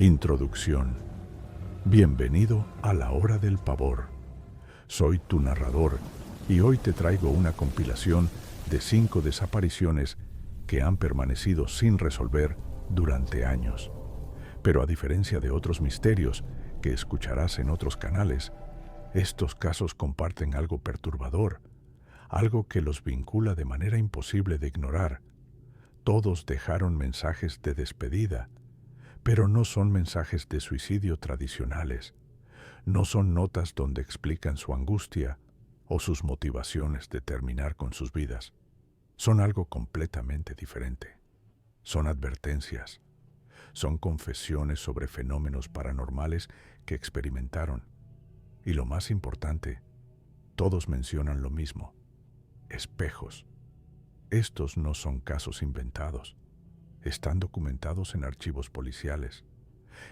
Introducción. Bienvenido a la Hora del Pavor. Soy tu narrador y hoy te traigo una compilación de 5 desapariciones que han permanecido sin resolver durante años. Pero a diferencia de otros misterios que escucharás en otros canales, estos casos comparten algo perturbador, algo que los vincula de manera imposible de ignorar. Todos dejaron mensajes de despedida, pero no son mensajes de suicidio tradicionales. No son notas donde explican su angustia o sus motivaciones de terminar con sus vidas. Son algo completamente diferente. Son advertencias. Son confesiones sobre fenómenos paranormales que experimentaron. Y lo más importante, todos mencionan lo mismo: espejos. Estos no son casos inventados. Están documentados en archivos policiales.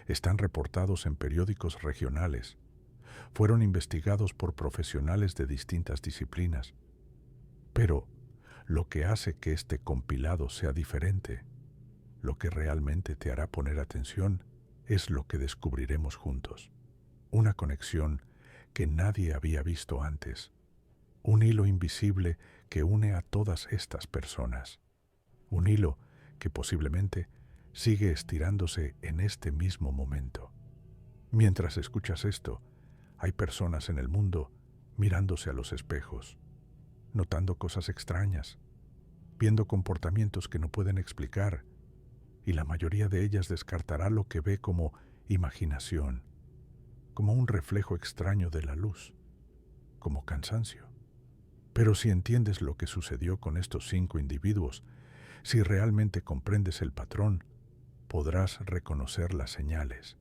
Están reportados en periódicos regionales. Fueron investigados por profesionales de distintas disciplinas. Pero lo que hace que este compilado sea diferente, lo que realmente te hará poner atención, es lo que descubriremos juntos. Una conexión que nadie había visto antes. Un hilo invisible que une a todas estas personas. Un hilo que posiblemente sigue estirándose en este mismo momento. Mientras escuchas esto, hay personas en el mundo mirándose a los espejos, notando cosas extrañas, viendo comportamientos que no pueden explicar, y la mayoría de ellas descartará lo que ve como imaginación, como un reflejo extraño de la luz, como cansancio. Pero si entiendes lo que sucedió con estos 5 individuos, si realmente comprendes el patrón, podrás reconocer las señales.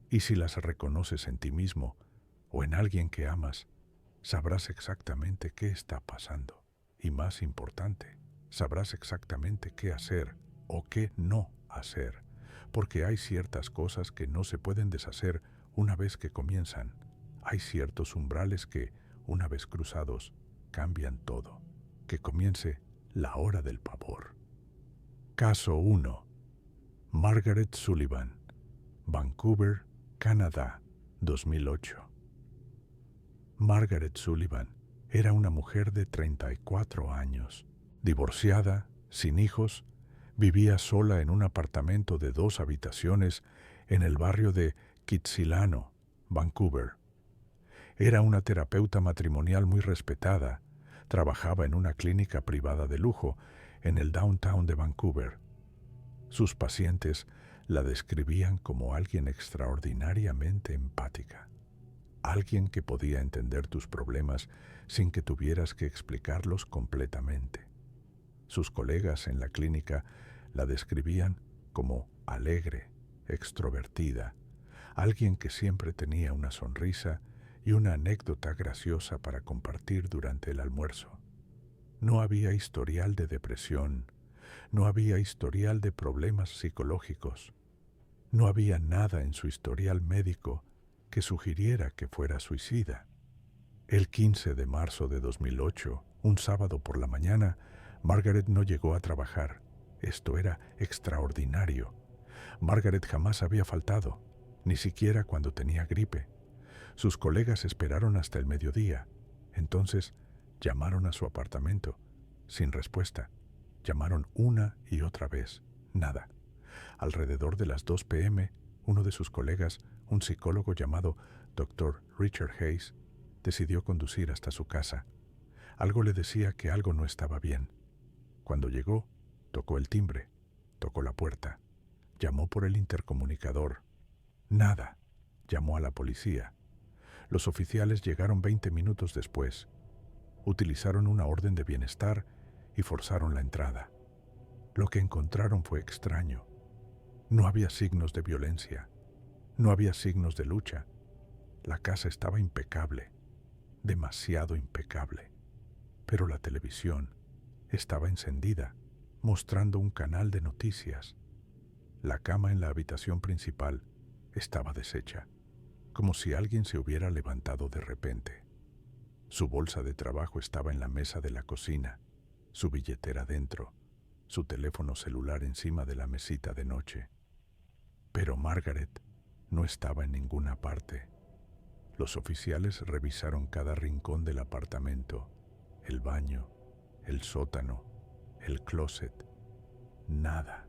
Y si las reconoces en ti mismo o en alguien que amas, sabrás exactamente qué está pasando. Y más importante, sabrás exactamente qué hacer o qué no hacer, porque hay ciertas cosas que no se pueden deshacer una vez que comienzan. Hay ciertos umbrales que, una vez cruzados, cambian todo. Que comience la hora del pavor. Caso 1. Margaret Sullivan, Vancouver, Canadá, 2008. Margaret Sullivan era una mujer de 34 años, divorciada, sin hijos, vivía sola en un apartamento de 2 habitaciones en el barrio de Kitsilano, Vancouver. Era una terapeuta matrimonial muy respetada, trabajaba en una clínica privada de lujo en el downtown de Vancouver. Sus pacientes la describían como alguien extraordinariamente empática, alguien que podía entender tus problemas sin que tuvieras que explicarlos completamente. Sus colegas en la clínica la describían como alegre, extrovertida, alguien que siempre tenía una sonrisa y una anécdota graciosa para compartir durante el almuerzo. No había historial de depresión, no había historial de problemas psicológicos, no había nada en su historial médico que sugiriera que fuera suicida. El 15 de marzo de 2008, un sábado por la mañana, Margaret no llegó a trabajar. Esto era extraordinario. Margaret jamás había faltado, ni siquiera cuando tenía gripe. Sus colegas esperaron hasta el mediodía. Entonces llamaron a su apartamento. Sin respuesta. Llamaron una y otra vez. Nada. Alrededor de las 2 p.m., uno de sus colegas, un psicólogo llamado Dr. Richard Hayes, decidió conducir hasta su casa. Algo le decía que algo no estaba bien. Cuando llegó, tocó el timbre, tocó la puerta, llamó por el intercomunicador. Nada. Llamó a la policía. Los oficiales llegaron 20 minutos después. Utilizaron una orden de bienestar y forzaron la entrada. Lo que encontraron fue extraño. No había signos de violencia. No había signos de lucha. La casa estaba impecable, demasiado impecable. Pero la televisión estaba encendida, mostrando un canal de noticias. La cama en la habitación principal estaba deshecha, como si alguien se hubiera levantado de repente. Su bolsa de trabajo estaba en la mesa de la cocina, su billetera dentro, su teléfono celular encima de la mesita de noche. Pero Margaret no estaba en ninguna parte. Los oficiales revisaron cada rincón del apartamento, el baño, el sótano, el closet. Nada.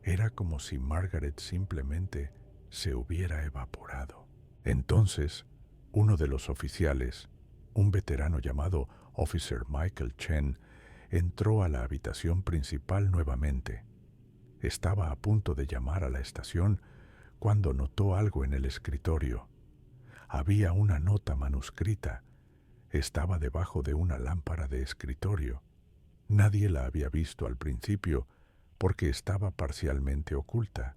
Era como si Margaret simplemente se hubiera evaporado. Entonces, uno de los oficiales, un veterano llamado Officer Michael Chen, entró a la habitación principal nuevamente. Estaba a punto de llamar a la estación cuando notó algo en el escritorio. Había una nota manuscrita. Estaba debajo de una lámpara de escritorio. Nadie la había visto al principio porque estaba parcialmente oculta.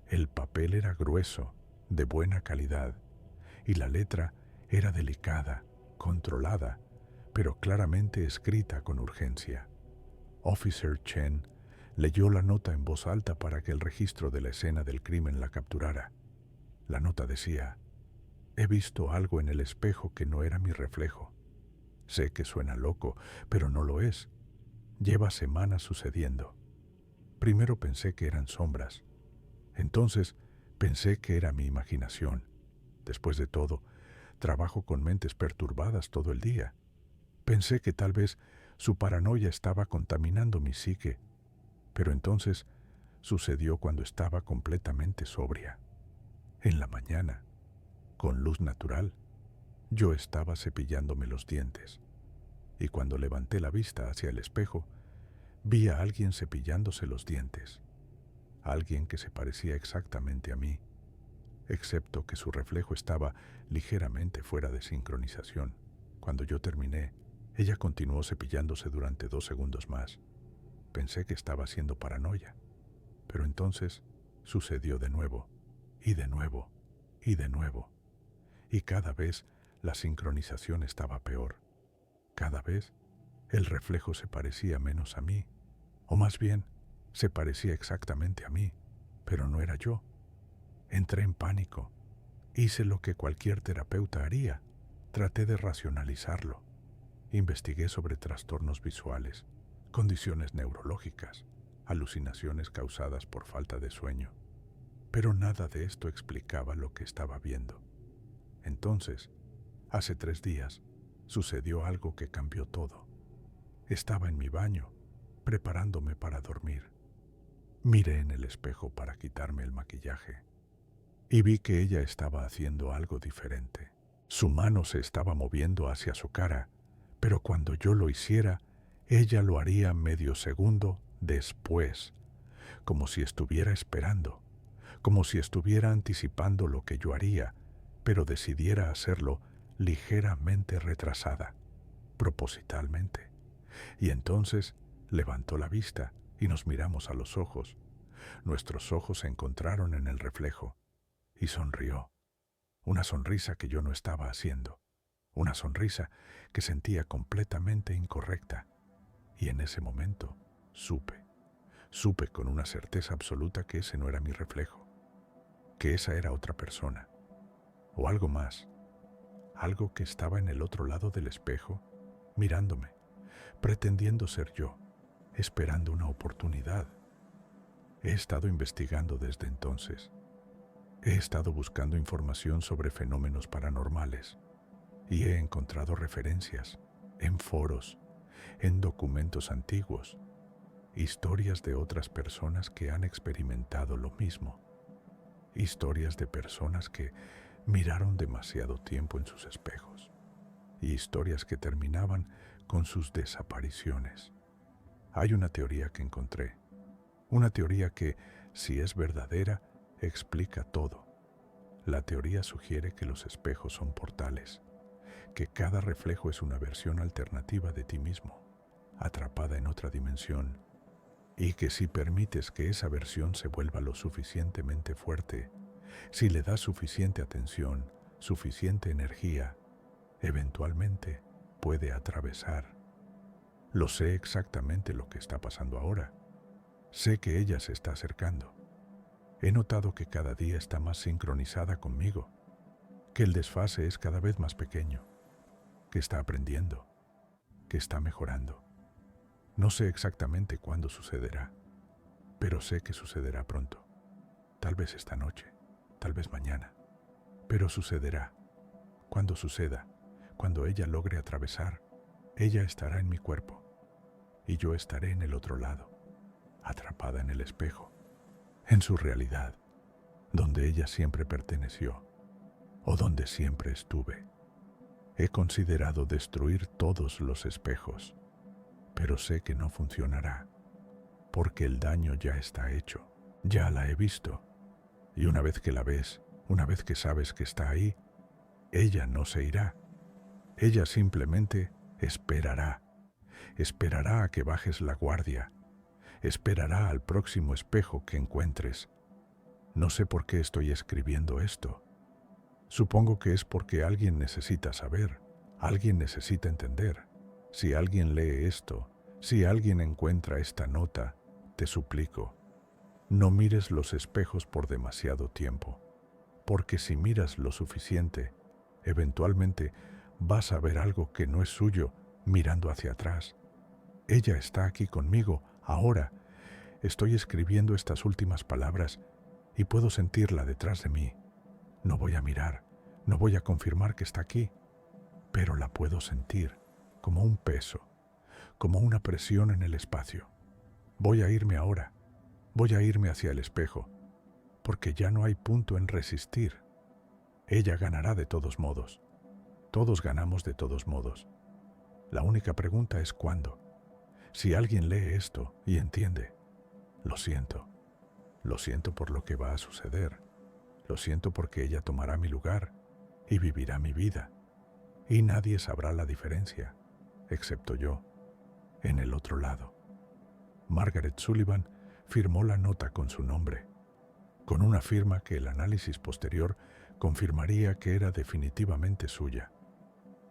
El papel era grueso, de buena calidad, y la letra era delicada, controlada, pero claramente escrita con urgencia. Officer Chen leyó la nota en voz alta para que el registro de la escena del crimen la capturara. La nota decía: «He visto algo en el espejo que no era mi reflejo. Sé que suena loco, pero no lo es. Lleva semanas sucediendo. Primero pensé que eran sombras. Entonces pensé que era mi imaginación. Después de todo, trabajo con mentes perturbadas todo el día. Pensé que tal vez su paranoia estaba contaminando mi psique, pero entonces sucedió cuando estaba completamente sobria. En la mañana, con luz natural, yo estaba cepillándome los dientes, y cuando levanté la vista hacia el espejo, vi a alguien cepillándose los dientes, alguien que se parecía exactamente a mí, excepto que su reflejo estaba ligeramente fuera de sincronización. Cuando yo terminé, ella continuó cepillándose durante 2 segundos más. Pensé que estaba haciendo paranoia, pero entonces sucedió de nuevo, y de nuevo, y de nuevo, y cada vez la sincronización estaba peor. Cada vez el reflejo se parecía menos a mí, o más bien, se parecía exactamente a mí, pero no era yo. Entré en pánico. Hice lo que cualquier terapeuta haría. Traté de racionalizarlo. Investigué sobre trastornos visuales, condiciones neurológicas, alucinaciones causadas por falta de sueño. Pero nada de esto explicaba lo que estaba viendo. Entonces, hace 3 días, sucedió algo que cambió todo. Estaba en mi baño, preparándome para dormir. Miré en el espejo para quitarme el maquillaje y vi que ella estaba haciendo algo diferente. Su mano se estaba moviendo hacia su cara, pero cuando yo lo hiciera, ella lo haría medio segundo después, como si estuviera esperando, como si estuviera anticipando lo que yo haría, pero decidiera hacerlo ligeramente retrasada, propositalmente. Y entonces levantó la vista y nos miramos a los ojos. Nuestros ojos se encontraron en el reflejo y sonrió. Una sonrisa que yo no estaba haciendo. Una sonrisa que sentía completamente incorrecta. Y en ese momento supe con una certeza absoluta que ese no era mi reflejo, que esa era otra persona, o algo más, algo que estaba en el otro lado del espejo, mirándome, pretendiendo ser yo, esperando una oportunidad. He estado investigando desde entonces. He estado buscando información sobre fenómenos paranormales y he encontrado referencias en foros, en documentos antiguos, historias de otras personas que han experimentado lo mismo, historias de personas que miraron demasiado tiempo en sus espejos y historias que terminaban con sus desapariciones. Hay una teoría que encontré, una teoría que, si es verdadera, explica todo. La teoría sugiere que los espejos son portales, que cada reflejo es una versión alternativa de ti mismo, atrapada en otra dimensión, y que si permites que esa versión se vuelva lo suficientemente fuerte, si le das suficiente atención, suficiente energía, eventualmente puede atravesar. Lo sé exactamente lo que está pasando ahora. Sé que ella se está acercando. He notado que cada día está más sincronizada conmigo, que el desfase es cada vez más pequeño, que está aprendiendo, que está mejorando. No sé exactamente cuándo sucederá, pero sé que sucederá pronto. tal vez esta noche, tal vez mañana, pero sucederá. Cuando suceda, cuando ella logre atravesar, ella estará en mi cuerpo y yo estaré en el otro lado, atrapada en el espejo, en su realidad, donde ella siempre perteneció o donde siempre estuve. He considerado destruir todos los espejos, pero sé que no funcionará, porque el daño ya está hecho, ya la he visto, y una vez que la ves, una vez que sabes que está ahí, ella no se irá, ella simplemente esperará, esperará a que bajes la guardia, esperará al próximo espejo que encuentres. No sé por qué estoy escribiendo esto. Supongo que es porque alguien necesita saber, alguien necesita entender. Si alguien lee esto, si alguien encuentra esta nota, te suplico, no mires los espejos por demasiado tiempo, porque si miras lo suficiente, eventualmente vas a ver algo que no es suyo mirando hacia atrás. Ella está aquí conmigo, ahora. Estoy escribiendo estas últimas palabras y puedo sentirla detrás de mí. No voy a mirar, no voy a confirmar que está aquí, pero la puedo sentir como un peso, como una presión en el espacio. Voy a irme ahora, voy a irme hacia el espejo, porque ya no hay punto en resistir. Ella ganará de todos modos. Todos ganamos de todos modos. La única pregunta es ¿cuándo? Si alguien lee esto y entiende, lo siento. Lo siento por lo que va a suceder. Lo siento porque ella tomará mi lugar y vivirá mi vida. Y nadie sabrá la diferencia, excepto yo, en el otro lado. Margaret Sullivan firmó la nota con su nombre, con una firma que el análisis posterior confirmaría que era definitivamente suya.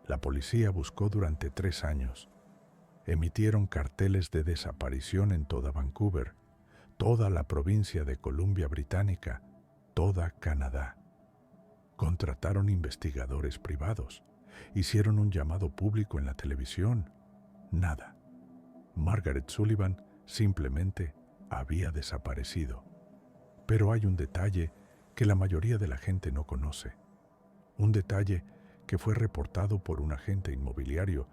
La policía buscó durante 3 años. Emitieron carteles de desaparición en toda Vancouver, toda la provincia de Columbia Británica, toda Canadá. Contrataron investigadores privados, hicieron un llamado público en la televisión. Nada. Margaret Sullivan simplemente había desaparecido. Pero hay un detalle que la mayoría de la gente no conoce. Un detalle que fue reportado por un agente inmobiliario,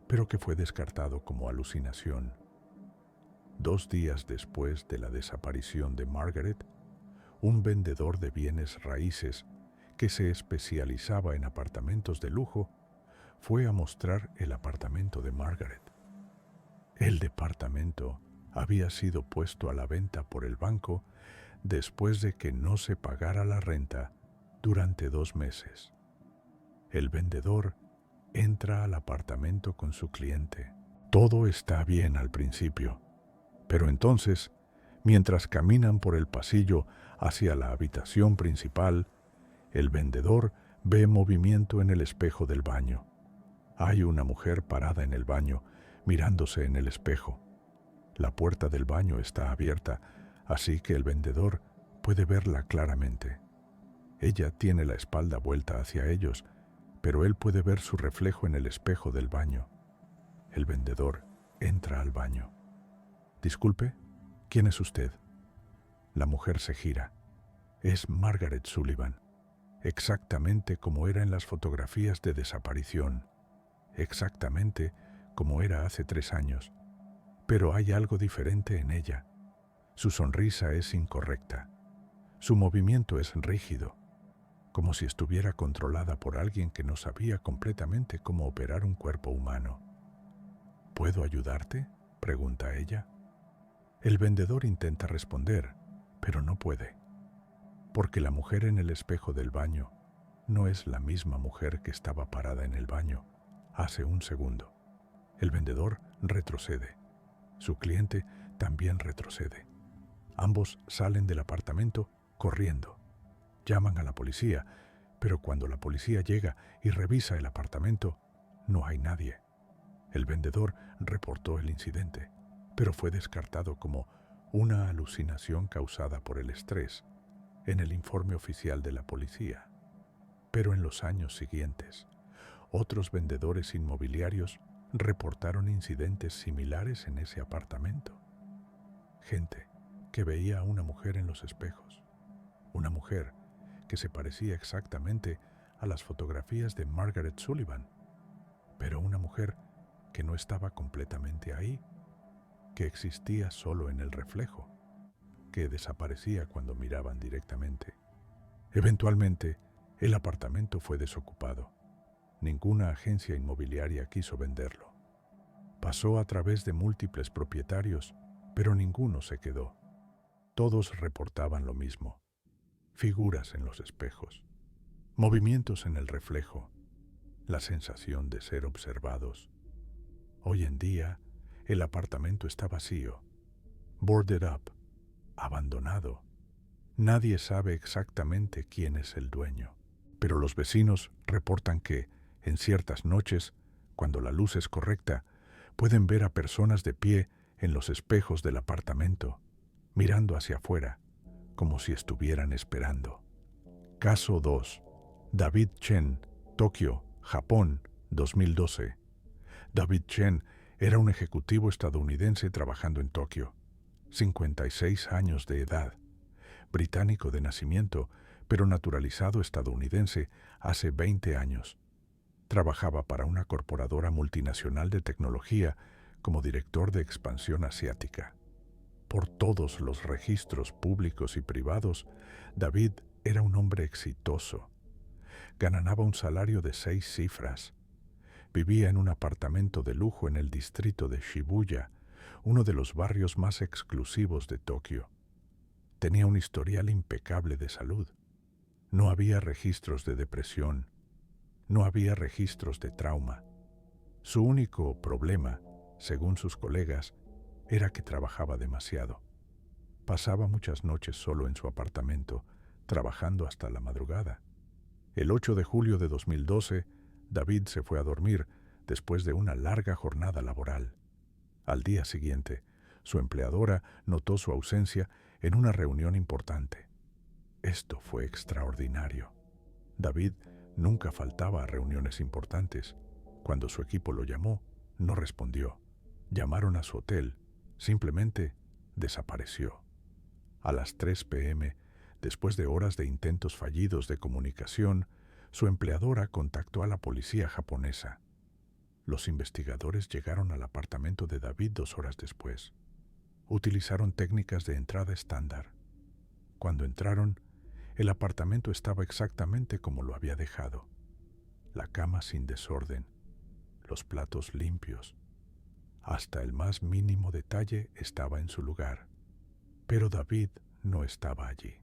pero que fue descartado como alucinación. 2 días después de la desaparición de Margaret, un vendedor de bienes raíces que se especializaba en apartamentos de lujo fue a mostrar el apartamento de Margaret. El departamento había sido puesto a la venta por el banco después de que no se pagara la renta durante 2 meses. El vendedor entra al apartamento con su cliente. Todo está bien al principio, pero entonces, mientras caminan por el pasillo hacia la habitación principal, el vendedor ve movimiento en el espejo del baño. Hay una mujer parada en el baño, mirándose en el espejo. La puerta del baño está abierta, así que el vendedor puede verla claramente. Ella tiene la espalda vuelta hacia ellos, pero él puede ver su reflejo en el espejo del baño. El vendedor entra al baño. «Disculpe, ¿quién es usted?» La mujer se gira. Es Margaret Sullivan, exactamente como era en las fotografías de desaparición, exactamente como era hace 3 años. Pero hay algo diferente en ella. Su sonrisa es incorrecta. Su movimiento es rígido, como si estuviera controlada por alguien que no sabía completamente cómo operar un cuerpo humano. «¿Puedo ayudarte?», pregunta ella. El vendedor intenta responder, pero no puede, porque la mujer en el espejo del baño no es la misma mujer que estaba parada en el baño hace un segundo. El vendedor retrocede. Su cliente también retrocede. Ambos salen del apartamento corriendo. Llaman a la policía, pero cuando la policía llega y revisa el apartamento, no hay nadie. El vendedor reportó el incidente, pero fue descartado como una alucinación causada por el estrés en el informe oficial de la policía. Pero en los años siguientes, otros vendedores inmobiliarios reportaron incidentes similares en ese apartamento. Gente que veía a una mujer en los espejos. Una mujer que se parecía exactamente a las fotografías de Margaret Sullivan, pero una mujer que no estaba completamente ahí, que existía solo en el reflejo, que desaparecía cuando miraban directamente. Eventualmente, el apartamento fue desocupado. Ninguna agencia inmobiliaria quiso venderlo. Pasó a través de múltiples propietarios, pero ninguno se quedó. Todos reportaban lo mismo: figuras en los espejos, movimientos en el reflejo, la sensación de ser observados. Hoy en día, el apartamento está vacío, boarded up, abandonado. Nadie sabe exactamente quién es el dueño, pero los vecinos reportan que, en ciertas noches, cuando la luz es correcta, pueden ver a personas de pie en los espejos del apartamento, mirando hacia afuera, como si estuvieran esperando. Caso 2. David Chen, Tokio, Japón, 2012. David Chen era un ejecutivo estadounidense trabajando en Tokio, 56 años de edad, británico de nacimiento, pero naturalizado estadounidense hace 20 años. Trabajaba para una corporadora multinacional de tecnología como director de expansión asiática. Por todos los registros públicos y privados, David era un hombre exitoso. Ganaba un salario de 6 cifras. Vivía en un apartamento de lujo en el distrito de Shibuya, uno de los barrios más exclusivos de Tokio. Tenía un historial impecable de salud. No había registros de depresión. No había registros de trauma. Su único problema, según sus colegas, era que trabajaba demasiado. Pasaba muchas noches solo en su apartamento, trabajando hasta la madrugada. El 8 de julio de 2012, David se fue a dormir después de una larga jornada laboral. Al día siguiente, su empleadora notó su ausencia en una reunión importante. Esto fue extraordinario. David nunca faltaba a reuniones importantes. Cuando su equipo lo llamó, no respondió. Llamaron a su hotel. Simplemente desapareció. A las 3 p.m., después de horas de intentos fallidos de comunicación, su empleadora contactó a la policía japonesa. Los investigadores llegaron al apartamento de David 2 horas después. Utilizaron técnicas de entrada estándar. Cuando entraron, el apartamento estaba exactamente como lo había dejado. La cama sin desorden, los platos limpios. Hasta el más mínimo detalle estaba en su lugar. Pero David no estaba allí.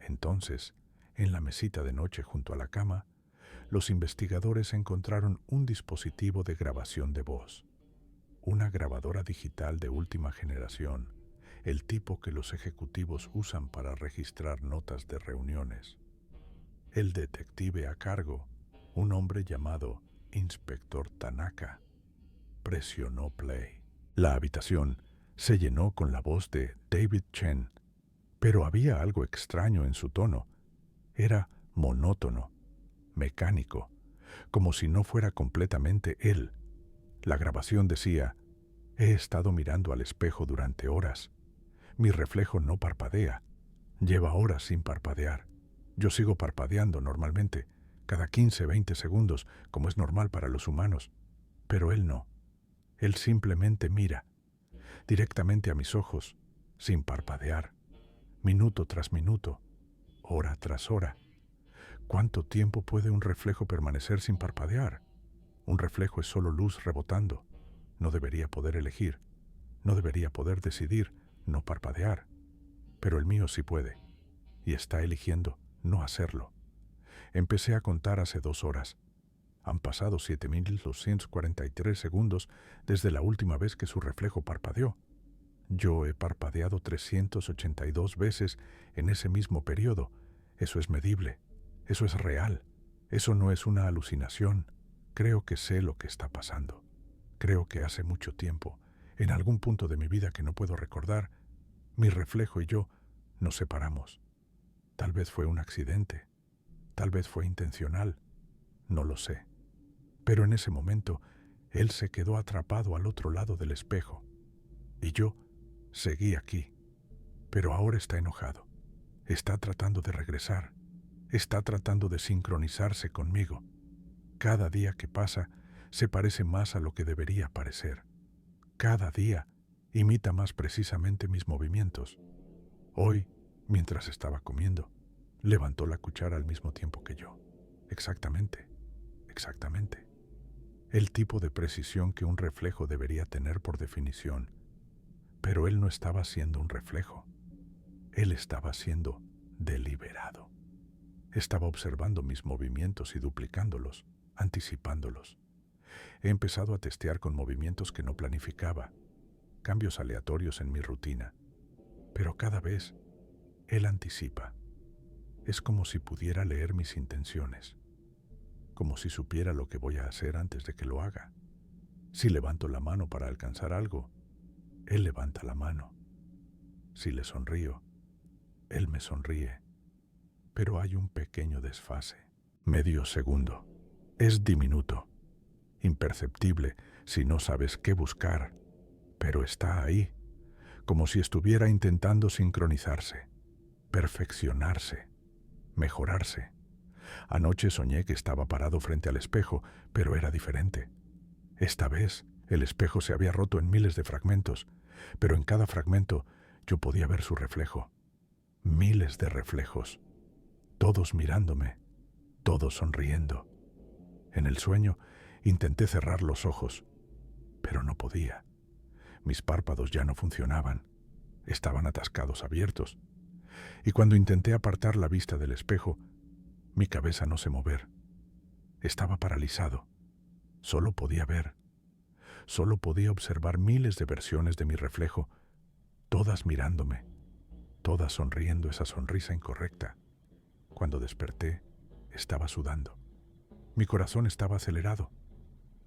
Entonces, en la mesita de noche junto a la cama, los investigadores encontraron un dispositivo de grabación de voz. Una grabadora digital de última generación, el tipo que los ejecutivos usan para registrar notas de reuniones. El detective a cargo, un hombre llamado Inspector Tanaka, presionó play. La habitación se llenó con la voz de David Chen, pero había algo extraño en su tono. Era monótono, mecánico, como si no fuera completamente él. La grabación decía: «He estado mirando al espejo durante horas. Mi reflejo no parpadea. Lleva horas sin parpadear. Yo sigo parpadeando normalmente, cada 15-20 segundos, como es normal para los humanos. Pero él no. Él simplemente mira, directamente a mis ojos, sin parpadear, minuto tras minuto, hora tras hora. ¿Cuánto tiempo puede un reflejo permanecer sin parpadear? Un reflejo es solo luz rebotando. No debería poder elegir, no debería poder decidir no parpadear. Pero el mío sí puede, y está eligiendo no hacerlo. Empecé a contar hace 2 horas. Han pasado 7.243 segundos desde la última vez que su reflejo parpadeó. Yo he parpadeado 382 veces en ese mismo periodo. Eso es medible. Eso es real. Eso no es una alucinación. Creo que sé lo que está pasando. Creo que hace mucho tiempo, en algún punto de mi vida que no puedo recordar, mi reflejo y yo nos separamos. Tal vez fue un accidente. Tal vez fue intencional. No lo sé. Pero en ese momento, él se quedó atrapado al otro lado del espejo. Y yo seguí aquí. Pero ahora está enojado. Está tratando de regresar. Está tratando de sincronizarse conmigo. Cada día que pasa se parece más a lo que debería parecer. Cada día imita más precisamente mis movimientos. Hoy, mientras estaba comiendo, levantó la cuchara al mismo tiempo que yo. Exactamente, exactamente. El tipo de precisión que un reflejo debería tener por definición. Pero él no estaba siendo un reflejo. Él estaba siendo deliberado. Estaba observando mis movimientos y duplicándolos, anticipándolos. He empezado a testear con movimientos que no planificaba, cambios aleatorios en mi rutina. Pero cada vez, él anticipa. Es como si pudiera leer mis intenciones, como si supiera lo que voy a hacer antes de que lo haga. Si levanto la mano para alcanzar algo, él levanta la mano. Si le sonrío, él me sonríe. Pero hay un pequeño desfase. Medio segundo. Es diminuto, imperceptible si no sabes qué buscar, pero está ahí, como si estuviera intentando sincronizarse, perfeccionarse, mejorarse. Anoche soñé que estaba parado frente al espejo, pero era diferente. Esta vez, el espejo se había roto en miles de fragmentos, pero en cada fragmento yo podía ver su reflejo. Miles de reflejos, todos mirándome, todos sonriendo. En el sueño intenté cerrar los ojos, pero no podía. Mis párpados ya no funcionaban, estaban atascados abiertos. Y cuando intenté apartar la vista del espejo, mi cabeza no se mover. Estaba paralizado. Solo podía ver. Solo podía observar miles de versiones de mi reflejo, todas mirándome, todas sonriendo esa sonrisa incorrecta. Cuando desperté, estaba sudando. Mi corazón estaba acelerado.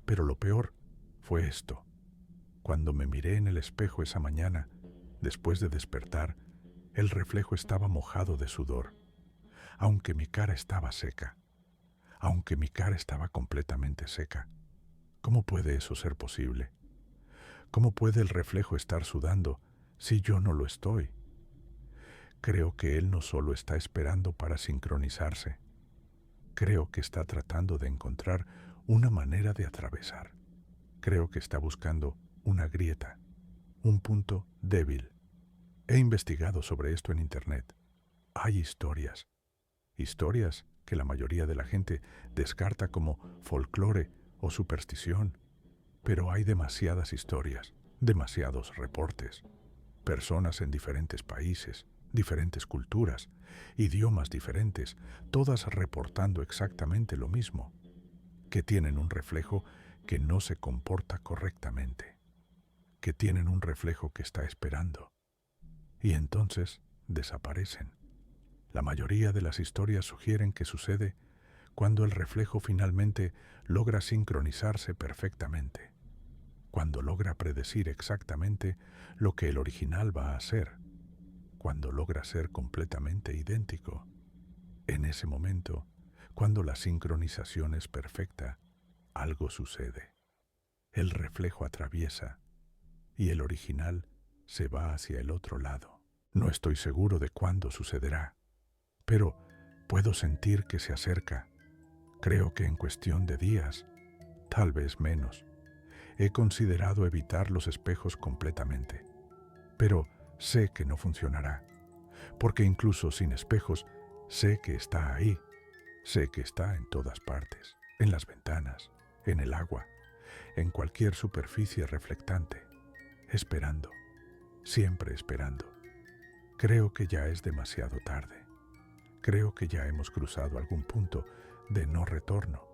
Pero lo peor fue esto. Cuando me miré en el espejo esa mañana, después de despertar, el reflejo estaba mojado de sudor. Aunque mi cara estaba seca. Aunque mi cara estaba completamente seca. ¿Cómo puede eso ser posible? ¿Cómo puede el reflejo estar sudando si yo no lo estoy? Creo que él no solo está esperando para sincronizarse. Creo que está tratando de encontrar una manera de atravesar. Creo que está buscando una grieta, un punto débil. He investigado sobre esto en Internet. Hay historias que la mayoría de la gente descarta como folclore o superstición, pero hay demasiadas historias, demasiados reportes, personas en diferentes países, diferentes culturas, idiomas diferentes, todas reportando exactamente lo mismo, que tienen un reflejo que no se comporta correctamente, que tienen un reflejo que está esperando, y entonces desaparecen. La mayoría de las historias sugieren que sucede cuando el reflejo finalmente logra sincronizarse perfectamente, cuando logra predecir exactamente lo que el original va a hacer, cuando logra ser completamente idéntico. En ese momento, cuando la sincronización es perfecta, algo sucede. El reflejo atraviesa y el original se va hacia el otro lado. No estoy seguro de cuándo sucederá, pero puedo sentir que se acerca. Creo que en cuestión de días, tal vez menos. He considerado evitar los espejos completamente, pero sé que no funcionará, porque incluso sin espejos, sé que está ahí, sé que está en todas partes, en las ventanas, en el agua, en cualquier superficie reflectante, esperando, siempre esperando. Creo que ya es demasiado tarde. Creo que ya hemos cruzado algún punto de no retorno.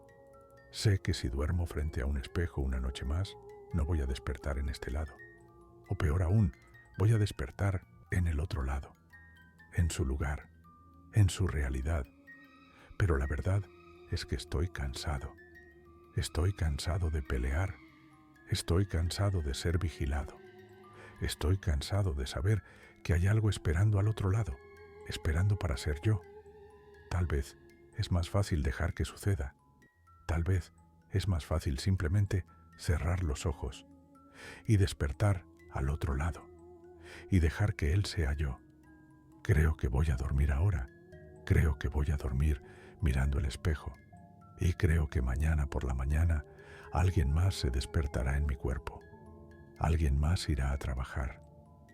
Sé que si duermo frente a un espejo una noche más, no voy a despertar en este lado. O peor aún, voy a despertar en el otro lado, en su lugar, en su realidad. Pero la verdad es que estoy cansado. Estoy cansado de pelear. Estoy cansado de ser vigilado. Estoy cansado de saber que hay algo esperando al otro lado, esperando para ser yo. Tal vez es más fácil dejar que suceda. Tal vez es más fácil simplemente cerrar los ojos y despertar al otro lado y dejar que él sea yo. Creo que voy a dormir ahora. Creo que voy a dormir mirando el espejo. Y creo que mañana por la mañana alguien más se despertará en mi cuerpo. Alguien más irá a trabajar.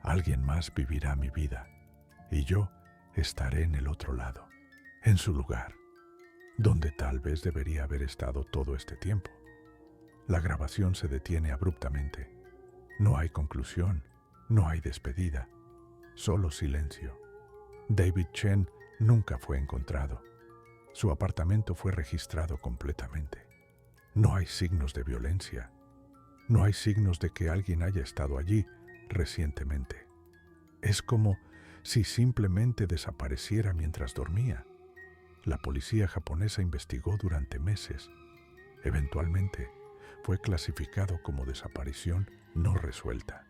Alguien más vivirá mi vida. Y yo estaré en el otro lado, en su lugar, donde tal vez debería haber estado todo este tiempo. La grabación se detiene abruptamente. No hay conclusión, no hay despedida, solo silencio. David Chen nunca fue encontrado. Su apartamento fue registrado completamente. No hay signos de violencia. No hay signos de que alguien haya estado allí recientemente. Es como si simplemente desapareciera mientras dormía. La policía japonesa investigó durante meses. Eventualmente, fue clasificado como desaparición no resuelta.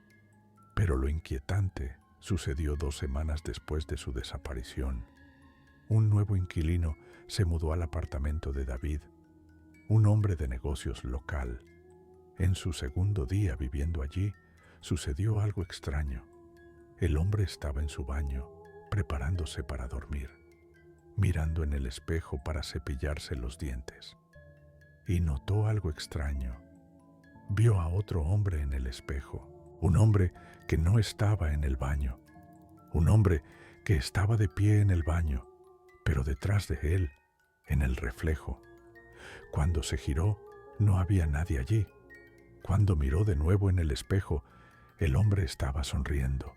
Pero lo inquietante sucedió 2 semanas después de su desaparición. Un nuevo inquilino se mudó al apartamento de David, un hombre de negocios local. En su segundo día viviendo allí, sucedió algo extraño. El hombre estaba en su baño, preparándose para dormir, mirando en el espejo para cepillarse los dientes. Y notó algo extraño. Vio a otro hombre en el espejo, un hombre que no estaba en el baño, un hombre que estaba de pie en el baño, pero detrás de él, en el reflejo. Cuando se giró, no había nadie allí. Cuando miró de nuevo en el espejo, el hombre estaba sonriendo.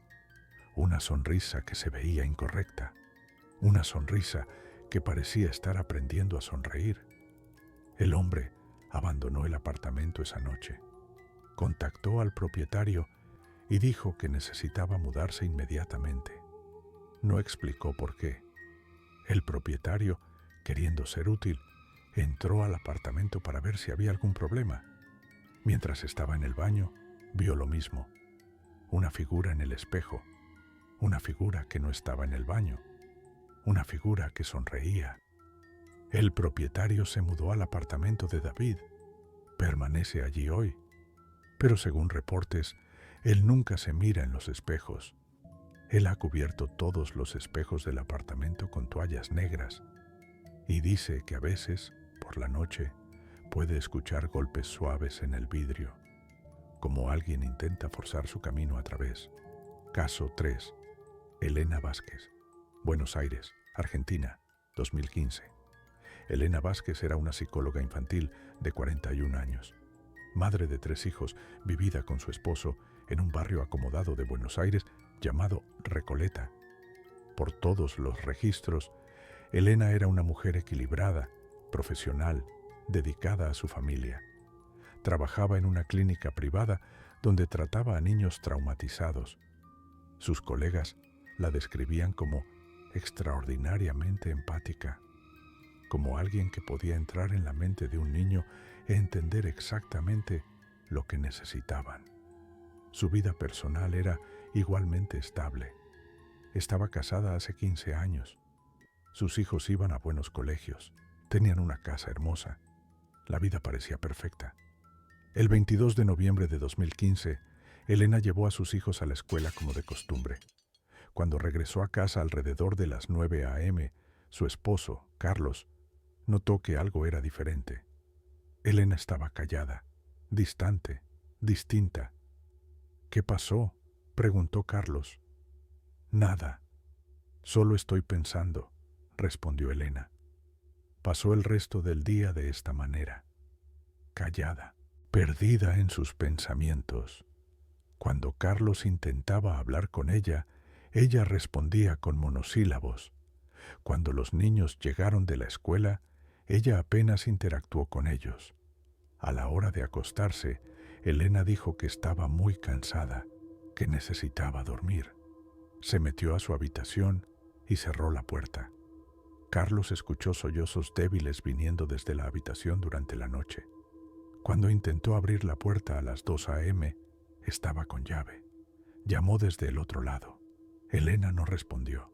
Una sonrisa que se veía incorrecta. Una sonrisa que parecía estar aprendiendo a sonreír. El hombre abandonó el apartamento esa noche. Contactó al propietario y dijo que necesitaba mudarse inmediatamente. No explicó por qué. El propietario, queriendo ser útil, entró al apartamento para ver si había algún problema. Mientras estaba en el baño, vio lo mismo. Una figura en el espejo. Una figura que no estaba en el baño. Una figura que sonreía. El propietario se mudó al apartamento de David. Permanece allí hoy. Pero según reportes, él nunca se mira en los espejos. Él ha cubierto todos los espejos del apartamento con toallas negras y dice que a veces, por la noche, puede escuchar golpes suaves en el vidrio, como alguien intenta forzar su camino a través. Caso 3. Elena Vázquez. Buenos Aires, Argentina, 2015. Elena Vázquez era una psicóloga infantil de 41 años. Madre de 3 hijos, vivida con su esposo en un barrio acomodado de Buenos Aires llamado Recoleta. Por todos los registros, Elena era una mujer equilibrada, profesional, dedicada a su familia. Trabajaba en una clínica privada donde trataba a niños traumatizados. Sus colegas la describían como extraordinariamente empática, como alguien que podía entrar en la mente de un niño e entender exactamente lo que necesitaban. Su vida personal era igualmente estable. Estaba casada hace 15 años. Sus hijos iban a buenos colegios. Tenían una casa hermosa. La vida parecía perfecta. El 22 de noviembre de 2015, Elena llevó a sus hijos a la escuela como de costumbre. Cuando regresó a casa alrededor de las 9 a.m., su esposo, Carlos, notó que algo era diferente. Elena estaba callada, distante, distinta. ¿Qué pasó?, preguntó Carlos. Nada. Solo estoy pensando, respondió Elena. Pasó el resto del día de esta manera, callada, perdida en sus pensamientos. Cuando Carlos intentaba hablar con ella respondía con monosílabos. Cuando los niños llegaron de la escuela, ella apenas interactuó con ellos. A la hora de acostarse, Elena dijo que estaba muy cansada, que necesitaba dormir. Se metió a su habitación y cerró la puerta. Carlos escuchó sollozos débiles viniendo desde la habitación durante la noche. Cuando intentó abrir la puerta a las 2 a.m., estaba con llave. Llamó desde el otro lado. Elena no respondió.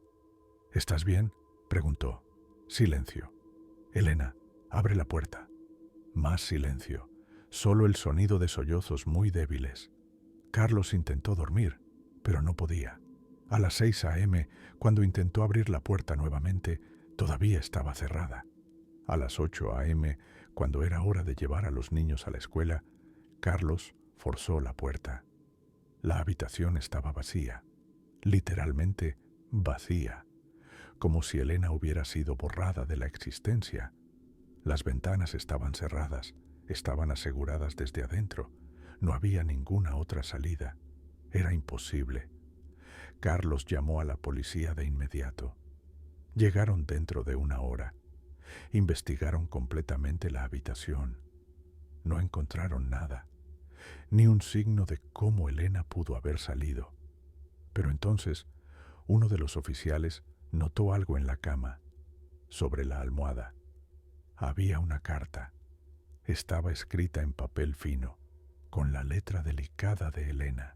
¿Estás bien?, preguntó. Silencio. Elena, abre la puerta. Más silencio. Solo el sonido de sollozos muy débiles. Carlos intentó dormir, pero no podía. A las 6 a.m., cuando intentó abrir la puerta nuevamente, todavía estaba cerrada. A las 8 a.m., cuando era hora de llevar a los niños a la escuela, Carlos forzó la puerta. La habitación estaba vacía, literalmente vacía, como si Elena hubiera sido borrada de la existencia. Las ventanas estaban cerradas, estaban aseguradas desde adentro. No había ninguna otra salida. Era imposible. Carlos llamó a la policía de inmediato. Llegaron dentro de 1 hora. Investigaron completamente la habitación. No encontraron nada, ni un signo de cómo Elena pudo haber salido. Pero entonces, uno de los oficiales notó algo en la cama, sobre la almohada. Había una carta. Estaba escrita en papel fino, con la letra delicada de Elena.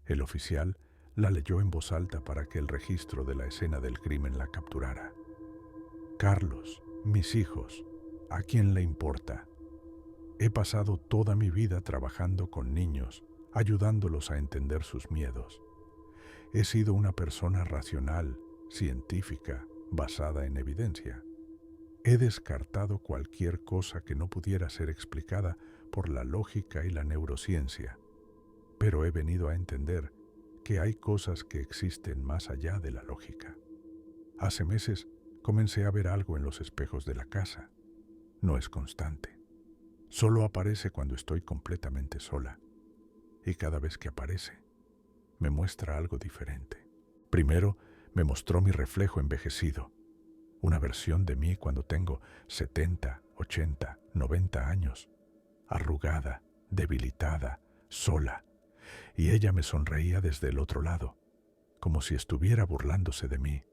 El oficial la leyó en voz alta para que el registro de la escena del crimen la capturara. Carlos, mis hijos, ¿a quién le importa? He pasado toda mi vida trabajando con niños, ayudándolos a entender sus miedos. He sido una persona racional, científica, basada en evidencia. He descartado cualquier cosa que no pudiera ser explicada por la lógica y la neurociencia, pero he venido a entender que hay cosas que existen más allá de la lógica. Hace meses comencé a ver algo en los espejos de la casa. No es constante. Solo aparece cuando estoy completamente sola. Y cada vez que aparece, me muestra algo diferente. Primero, me mostró mi reflejo envejecido. Una versión de mí cuando tengo 70, 80, 90 años. Arrugada, debilitada, sola. Y ella me sonreía desde el otro lado, como si estuviera burlándose de mí.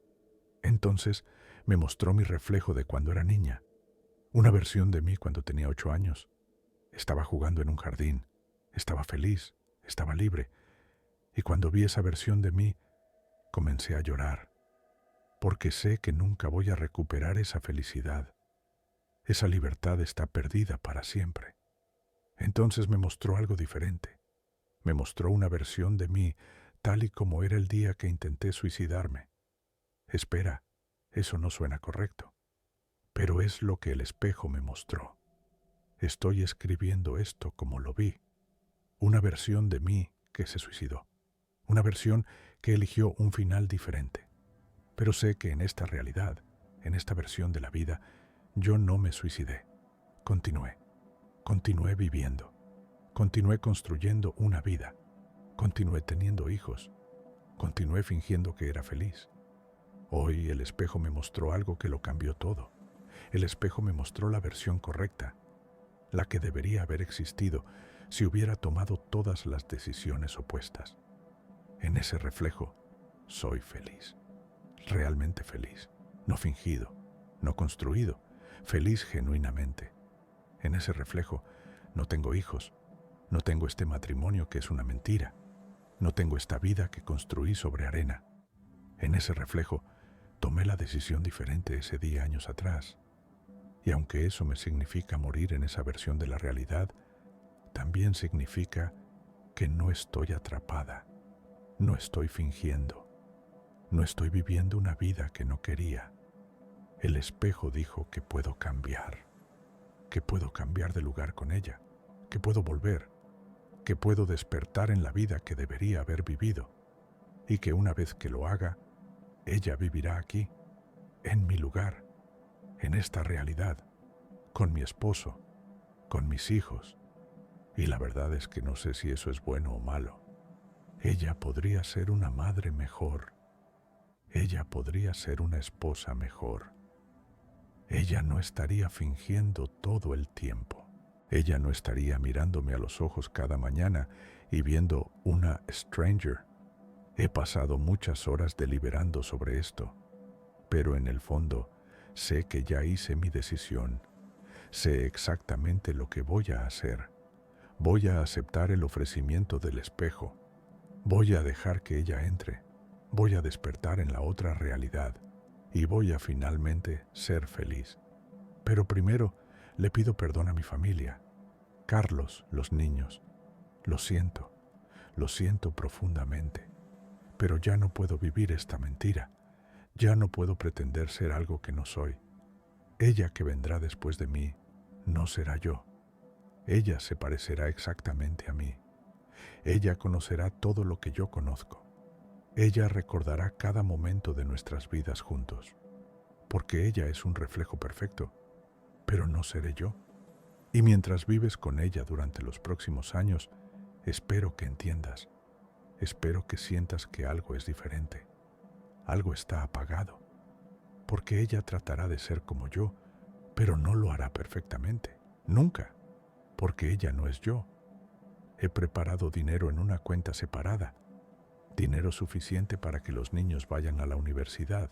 Entonces me mostró mi reflejo de cuando era niña. Una versión de mí cuando tenía 8 años. Estaba jugando en un jardín. Estaba feliz. Estaba libre. Y cuando vi esa versión de mí, comencé a llorar. Porque sé que nunca voy a recuperar esa felicidad. Esa libertad está perdida para siempre. Entonces me mostró algo diferente. Me mostró una versión de mí tal y como era el día que intenté suicidarme. Espera, eso no suena correcto. Pero es lo que el espejo me mostró. Estoy escribiendo esto como lo vi. Una versión de mí que se suicidó. Una versión que eligió un final diferente. Pero sé que en esta realidad, en esta versión de la vida, yo no me suicidé. Continué viviendo. Continué construyendo una vida. Continué teniendo hijos. Continué fingiendo que era feliz. Hoy el espejo me mostró algo que lo cambió todo. El espejo me mostró la versión correcta, la que debería haber existido si hubiera tomado todas las decisiones opuestas. En ese reflejo soy feliz, realmente feliz, no fingido, no construido, feliz genuinamente. En ese reflejo no tengo hijos, no tengo este matrimonio que es una mentira, no tengo esta vida que construí sobre arena. En ese reflejo tomé la decisión diferente ese día años atrás. Y aunque eso me significa morir en esa versión de la realidad, también significa que no estoy atrapada, no estoy fingiendo, no estoy viviendo una vida que no quería. El espejo dijo que puedo cambiar de lugar con ella, que puedo volver, que puedo despertar en la vida que debería haber vivido, y que una vez que lo haga, ella vivirá aquí, en mi lugar, en esta realidad, con mi esposo, con mis hijos. Y la verdad es que no sé si eso es bueno o malo. Ella podría ser una madre mejor. Ella podría ser una esposa mejor. Ella no estaría fingiendo todo el tiempo. Ella no estaría mirándome a los ojos cada mañana y viendo una stranger. He pasado muchas horas deliberando sobre esto, pero en el fondo sé que ya hice mi decisión. Sé exactamente lo que voy a hacer. Voy a aceptar el ofrecimiento del espejo. Voy a dejar que ella entre. Voy a despertar en la otra realidad y voy a finalmente ser feliz. Pero primero le pido perdón a mi familia. Carlos, los niños. Lo siento profundamente. Pero ya no puedo vivir esta mentira. Ya no puedo pretender ser algo que no soy. Ella que vendrá después de mí no será yo. Ella se parecerá exactamente a mí. Ella conocerá todo lo que yo conozco. Ella recordará cada momento de nuestras vidas juntos, porque ella es un reflejo perfecto, pero no seré yo. Y mientras vives con ella durante los próximos años, espero que entiendas, espero que sientas que algo es diferente, algo está apagado, porque ella tratará de ser como yo, pero no lo hará perfectamente, nunca, porque ella no es yo. He preparado dinero en una cuenta separada, dinero suficiente para que los niños vayan a la universidad.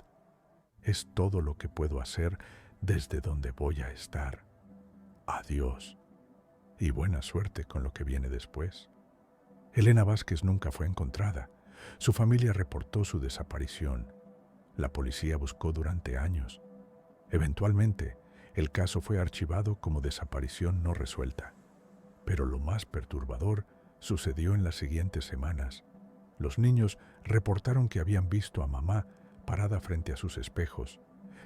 Es todo lo que puedo hacer desde donde voy a estar. Adiós y buena suerte con lo que viene después. Elena Vázquez nunca fue encontrada. Su familia reportó su desaparición. La policía buscó durante años. Eventualmente, el caso fue archivado como desaparición no resuelta. Pero lo más perturbador sucedió en las siguientes semanas. Los niños reportaron que habían visto a mamá parada frente a sus espejos,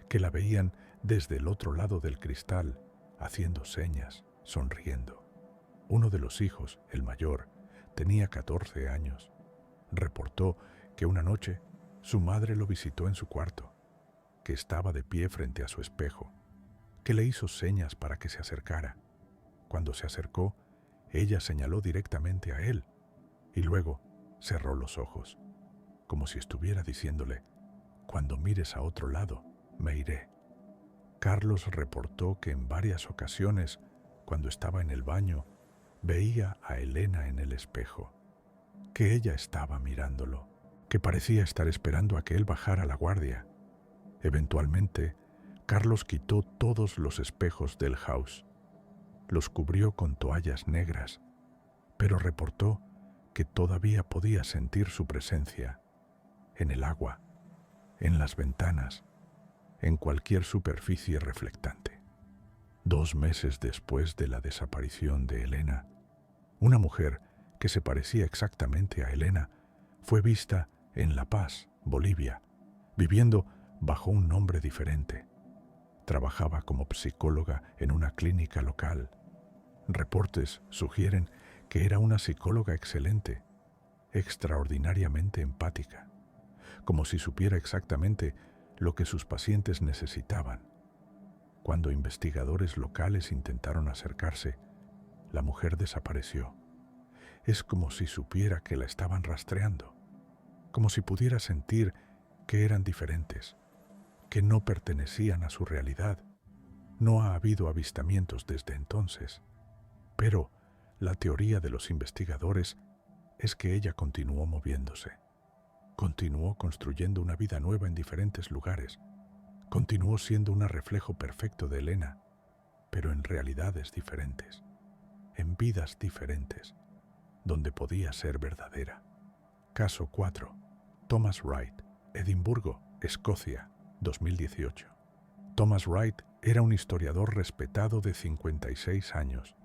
que la veían desde el otro lado del cristal, haciendo señas, sonriendo. Uno de los hijos, el mayor, tenía 14 años. Reportó que una noche su madre lo visitó en su cuarto, que estaba de pie frente a su espejo, que le hizo señas para que se acercara. Cuando se acercó, ella señaló directamente a él y luego cerró los ojos, como si estuviera diciéndole: «Cuando mires a otro lado, me iré». Carlos reportó que en varias ocasiones, cuando estaba en el baño, veía a Elena en el espejo, que ella estaba mirándolo, que parecía estar esperando a que él bajara la guardia. Eventualmente, Carlos quitó todos los espejos del house, los cubrió con toallas negras, pero reportó que todavía podía sentir su presencia en el agua, en las ventanas, en cualquier superficie reflectante. 2 meses después de la desaparición de Elena, una mujer que se parecía exactamente a Elena fue vista en La Paz, Bolivia, viviendo bajo un nombre diferente. Trabajaba como psicóloga en una clínica local. Reportes sugieren que era una psicóloga excelente, extraordinariamente empática, como si supiera exactamente lo que sus pacientes necesitaban. Cuando investigadores locales intentaron acercarse, la mujer desapareció. Es como si supiera que la estaban rastreando, como si pudiera sentir que eran diferentes, que no pertenecían a su realidad. No ha habido avistamientos desde entonces, pero la teoría de los investigadores es que ella continuó moviéndose, continuó construyendo una vida nueva en diferentes lugares, continuó siendo un reflejo perfecto de Elena, pero en realidades diferentes, en vidas diferentes, donde podía ser verdadera. Caso 4. Thomas Wright, Edimburgo, Escocia, 2018. Thomas Wright era un historiador respetado de 56 años,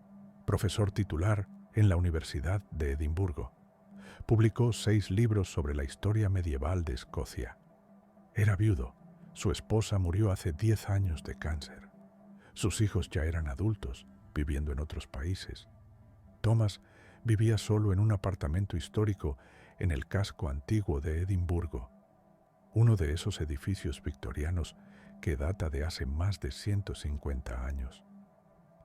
profesor titular en la Universidad de Edimburgo. Publicó 6 libros sobre la historia medieval de Escocia. Era viudo. Su esposa murió hace 10 años de cáncer. Sus hijos ya eran adultos, viviendo en otros países. Thomas vivía solo en un apartamento histórico en el casco antiguo de Edimburgo, uno de esos edificios victorianos que data de hace más de 150 años.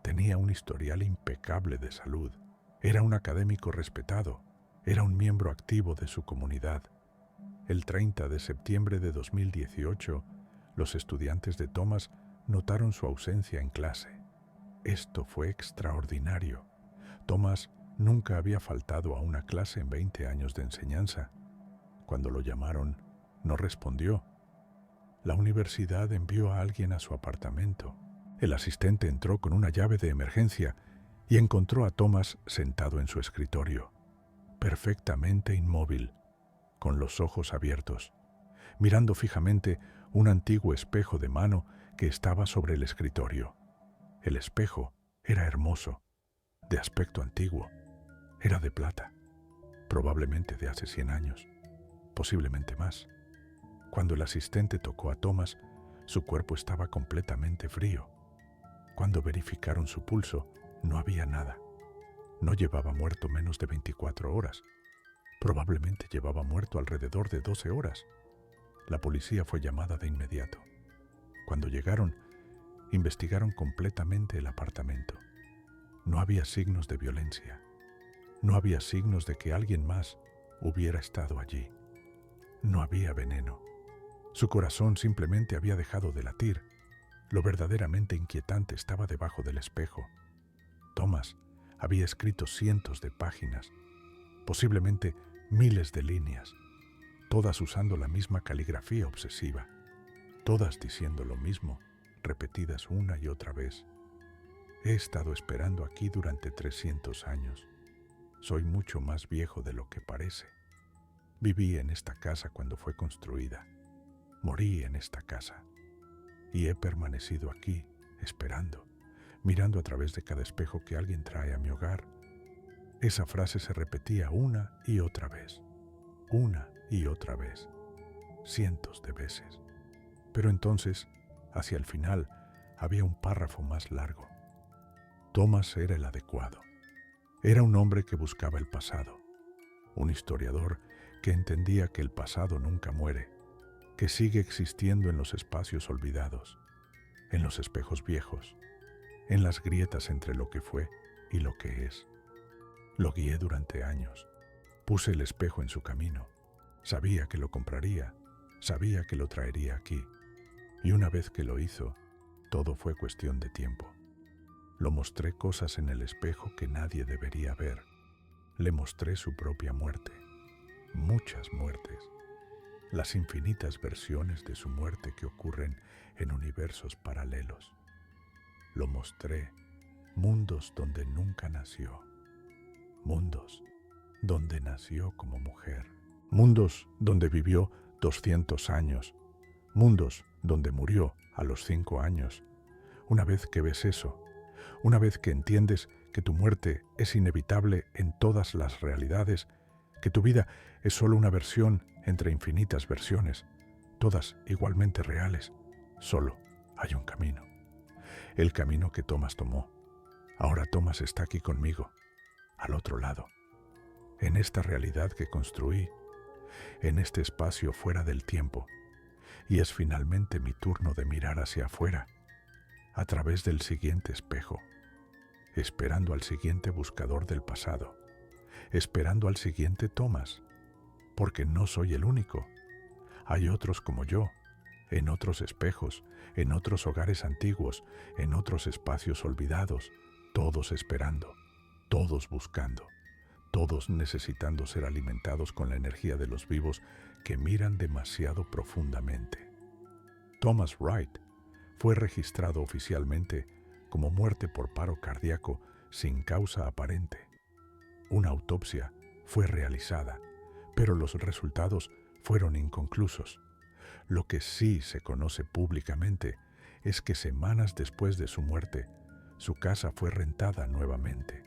Tenía un historial impecable de salud. Era un académico respetado. Era un miembro activo de su comunidad. El 30 de septiembre de 2018, los estudiantes de Thomas notaron su ausencia en clase. Esto fue extraordinario. Thomas nunca había faltado a una clase en 20 años de enseñanza. Cuando lo llamaron, no respondió. La universidad envió a alguien a su apartamento. El asistente entró con una llave de emergencia y encontró a Thomas sentado en su escritorio, perfectamente inmóvil, con los ojos abiertos, mirando fijamente un antiguo espejo de mano que estaba sobre el escritorio. El espejo era hermoso, de aspecto antiguo, era de plata, probablemente de hace 100 años. posiblemente más. Cuando el asistente tocó a Thomas, su cuerpo estaba completamente frío. Cuando verificaron su pulso, no había nada. No llevaba muerto menos de 24 horas. Probablemente llevaba muerto alrededor de 12 horas. La policía fue llamada de inmediato. Cuando llegaron, investigaron completamente el apartamento. No había signos de violencia. No había signos de que alguien más hubiera estado allí. No había veneno. Su corazón simplemente había dejado de latir. Lo verdaderamente inquietante estaba debajo del espejo. Thomas había escrito cientos de páginas, posiblemente miles de líneas, todas usando la misma caligrafía obsesiva, todas diciendo lo mismo, repetidas una y otra vez. He estado esperando aquí durante 300 años. Soy mucho más viejo de lo que parece. Viví en esta casa cuando fue construida. Morí en esta casa. Y he permanecido aquí, esperando, mirando a través de cada espejo que alguien trae a mi hogar. Esa frase se repetía una y otra vez, cientos de veces. Pero entonces, hacia el final, había un párrafo más largo. Thomas era el adecuado. Era un hombre que buscaba el pasado, un historiador que entendía que el pasado nunca muere, que sigue existiendo en los espacios olvidados, en los espejos viejos, en las grietas entre lo que fue y lo que es. Lo guié durante años. Puse el espejo en su camino. Sabía que lo compraría, sabía que lo traería aquí. Y una vez que lo hizo, todo fue cuestión de tiempo. Lo mostré cosas en el espejo que nadie debería ver. Le mostré su propia muerte. Muchas muertes. Las infinitas versiones de su muerte que ocurren en universos paralelos. Lo mostré mundos donde nunca nació. Mundos donde nació como mujer. Mundos donde vivió 200 años. Mundos donde murió a los 5 años. Una vez que ves eso, una vez que entiendes que tu muerte es inevitable en todas las realidades, que tu vida es solo una versión entre infinitas versiones, todas igualmente reales, solo hay un camino. El camino que Thomas tomó. Ahora Thomas está aquí conmigo, al otro lado, en esta realidad que construí, en este espacio fuera del tiempo, y es finalmente mi turno de mirar hacia afuera, a través del siguiente espejo, esperando al siguiente buscador del pasado, esperando al siguiente Thomas, porque no soy el único. Hay otros como yo, en otros espejos, en otros hogares antiguos, en otros espacios olvidados, todos esperando, todos buscando, todos necesitando ser alimentados con la energía de los vivos que miran demasiado profundamente. Thomas Wright fue registrado oficialmente como muerte por paro cardíaco sin causa aparente. Una autopsia fue realizada, pero los resultados fueron inconclusos. Lo que sí se conoce públicamente es que semanas después de su muerte, su casa fue rentada nuevamente.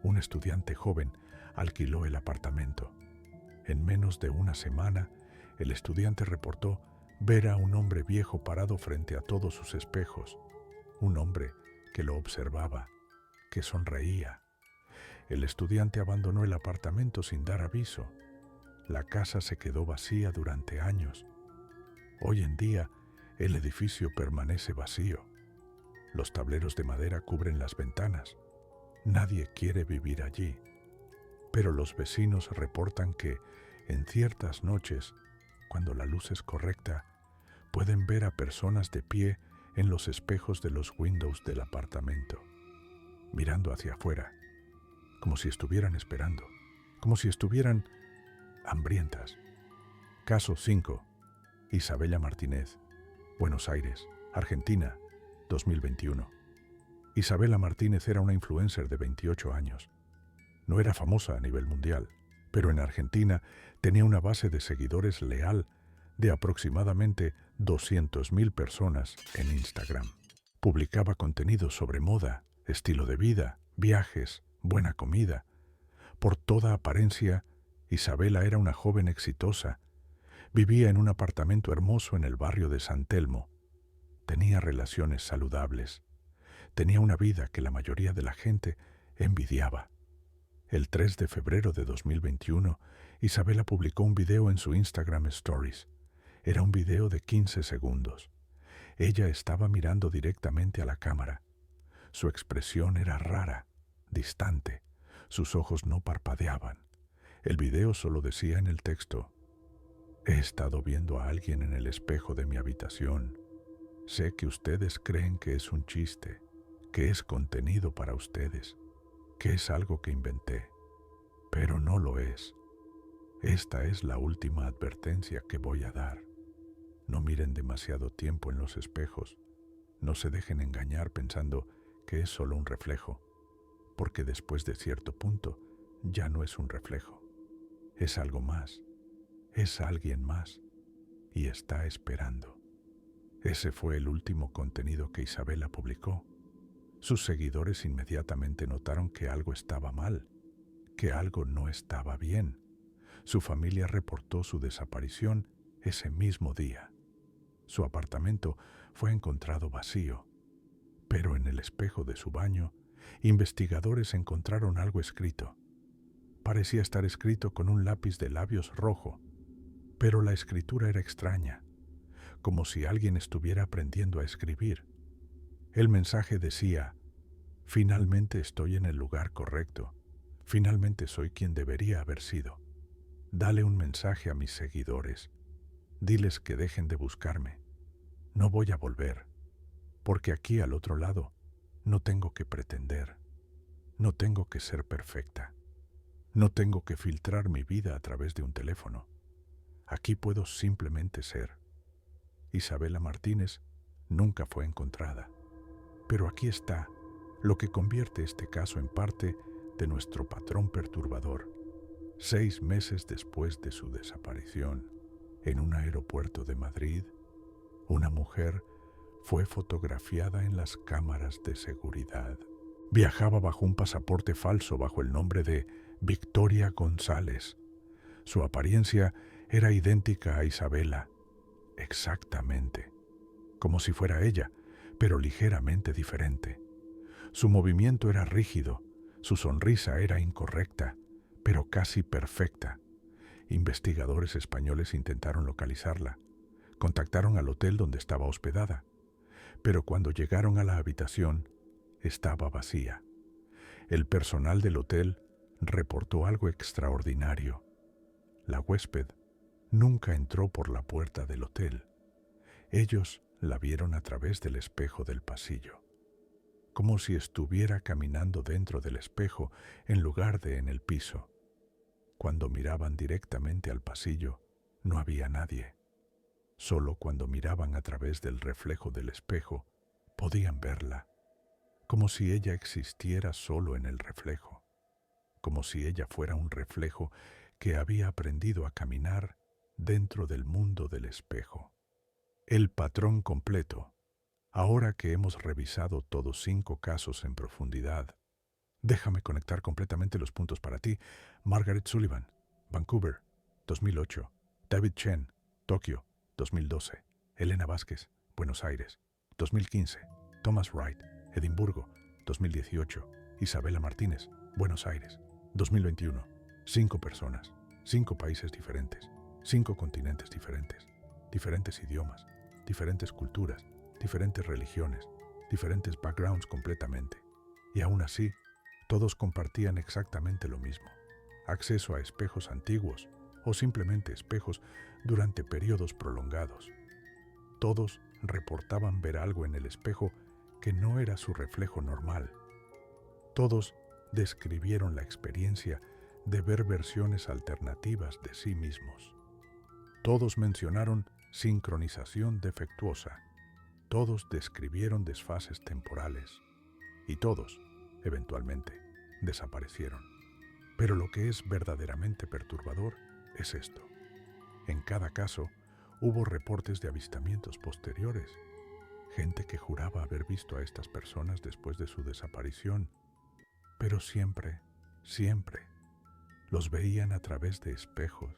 Un estudiante joven alquiló el apartamento. En menos de una semana, el estudiante reportó ver a un hombre viejo parado frente a todos sus espejos. Un hombre que lo observaba, que sonreía. El estudiante abandonó el apartamento sin dar aviso. La casa se quedó vacía durante años. Hoy en día, el edificio permanece vacío. Los tableros de madera cubren las ventanas. Nadie quiere vivir allí. Pero los vecinos reportan que, en ciertas noches, cuando la luz es correcta, pueden ver a personas de pie en los espejos de los windows del apartamento, mirando hacia afuera, como si estuvieran esperando, como si estuvieran hambrientas. Caso 5. Isabela Martínez, Buenos Aires, Argentina, 2021. Isabela Martínez era una influencer de 28 años. No era famosa a nivel mundial, pero en Argentina tenía una base de seguidores leal de aproximadamente 200.000 personas en Instagram. Publicaba contenido sobre moda, estilo de vida, viajes, buena comida. Por toda apariencia, Isabela era una joven exitosa. Vivía en un apartamento hermoso en el barrio de San Telmo. Tenía relaciones saludables. Tenía una vida que la mayoría de la gente envidiaba. El 3 de febrero de 2021, Isabela publicó un video en su Instagram Stories. Era un video de 15 segundos. Ella estaba mirando directamente a la cámara. Su expresión era rara, distante. Sus ojos no parpadeaban. El video solo decía en el texto: he estado viendo a alguien en el espejo de mi habitación. Sé que ustedes creen que es un chiste, que es contenido para ustedes, que es algo que inventé, pero no lo es. Esta es la última advertencia que voy a dar. No miren demasiado tiempo en los espejos. No se dejen engañar pensando que es solo un reflejo, porque después de cierto punto ya no es un reflejo. Es algo más. Es alguien más. Y está esperando. Ese fue el último contenido que Isabela publicó. Sus seguidores inmediatamente notaron que algo estaba mal, que algo no estaba bien. Su familia reportó su desaparición ese mismo día. Su apartamento fue encontrado vacío, pero en el espejo de su baño, investigadores encontraron algo escrito. Parecía estar escrito con un lápiz de labios rojo, pero la escritura era extraña, como si alguien estuviera aprendiendo a escribir. El mensaje decía: finalmente estoy en el lugar correcto, finalmente soy quien debería haber sido. Dale un mensaje a mis seguidores, diles que dejen de buscarme. No voy a volver, porque aquí al otro lado no tengo que pretender, no tengo que ser perfecta, no tengo que filtrar mi vida a través de un teléfono. Aquí puedo simplemente ser. Isabela Martínez nunca fue encontrada, pero aquí está lo que convierte este caso en parte de nuestro patrón perturbador. 6 meses después de su desaparición, en un aeropuerto de Madrid, una mujer fue fotografiada en las cámaras de seguridad. Viajaba bajo un pasaporte falso bajo el nombre de Victoria González. Su apariencia era idéntica a Isabela, exactamente, como si fuera ella, pero ligeramente diferente. Su movimiento era rígido, su sonrisa era incorrecta, pero casi perfecta. Investigadores españoles intentaron localizarla. Contactaron al hotel donde estaba hospedada, pero cuando llegaron a la habitación, estaba vacía. El personal del hotel reportó algo extraordinario. La huésped nunca entró por la puerta del hotel. Ellos la vieron a través del espejo del pasillo, como si estuviera caminando dentro del espejo en lugar de en el piso. Cuando miraban directamente al pasillo, no había nadie. Solo cuando miraban a través del reflejo del espejo, podían verla, como si ella existiera solo en el reflejo, como si ella fuera un reflejo que había aprendido a caminar dentro del mundo del espejo. El patrón completo. Ahora que hemos revisado todos 5 casos en profundidad, déjame conectar completamente los puntos para ti. Margaret Sullivan, Vancouver, 2008. David Chen, Tokio, 2012. Elena Vázquez, Buenos Aires, 2015. Thomas Wright, Edimburgo, 2018. Isabela Martínez, Buenos Aires, 2021. 5 personas, 5 países diferentes, 5 continentes diferentes, diferentes idiomas, diferentes culturas, diferentes religiones, diferentes backgrounds completamente. Y aún así, todos compartían exactamente lo mismo: acceso a espejos antiguos o simplemente espejos durante periodos prolongados. Todos reportaban ver algo en el espejo que no era su reflejo normal. Todos describieron la experiencia de ver versiones alternativas de sí mismos. Todos mencionaron sincronización defectuosa. Todos describieron desfases temporales. Y todos, eventualmente, desaparecieron. Pero lo que es verdaderamente perturbador es esto. En cada caso, hubo reportes de avistamientos posteriores. Gente que juraba haber visto a estas personas después de su desaparición. Pero siempre, Los veían a través de espejos,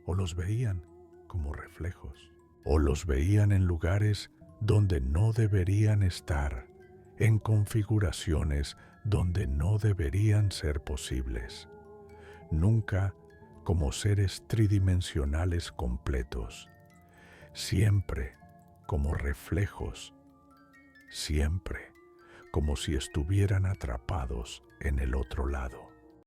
o los veían como reflejos, o los veían en lugares donde no deberían estar, en configuraciones donde no deberían ser posibles. Nunca como seres tridimensionales completos, siempre como reflejos, siempre como si estuvieran atrapados en el otro lado.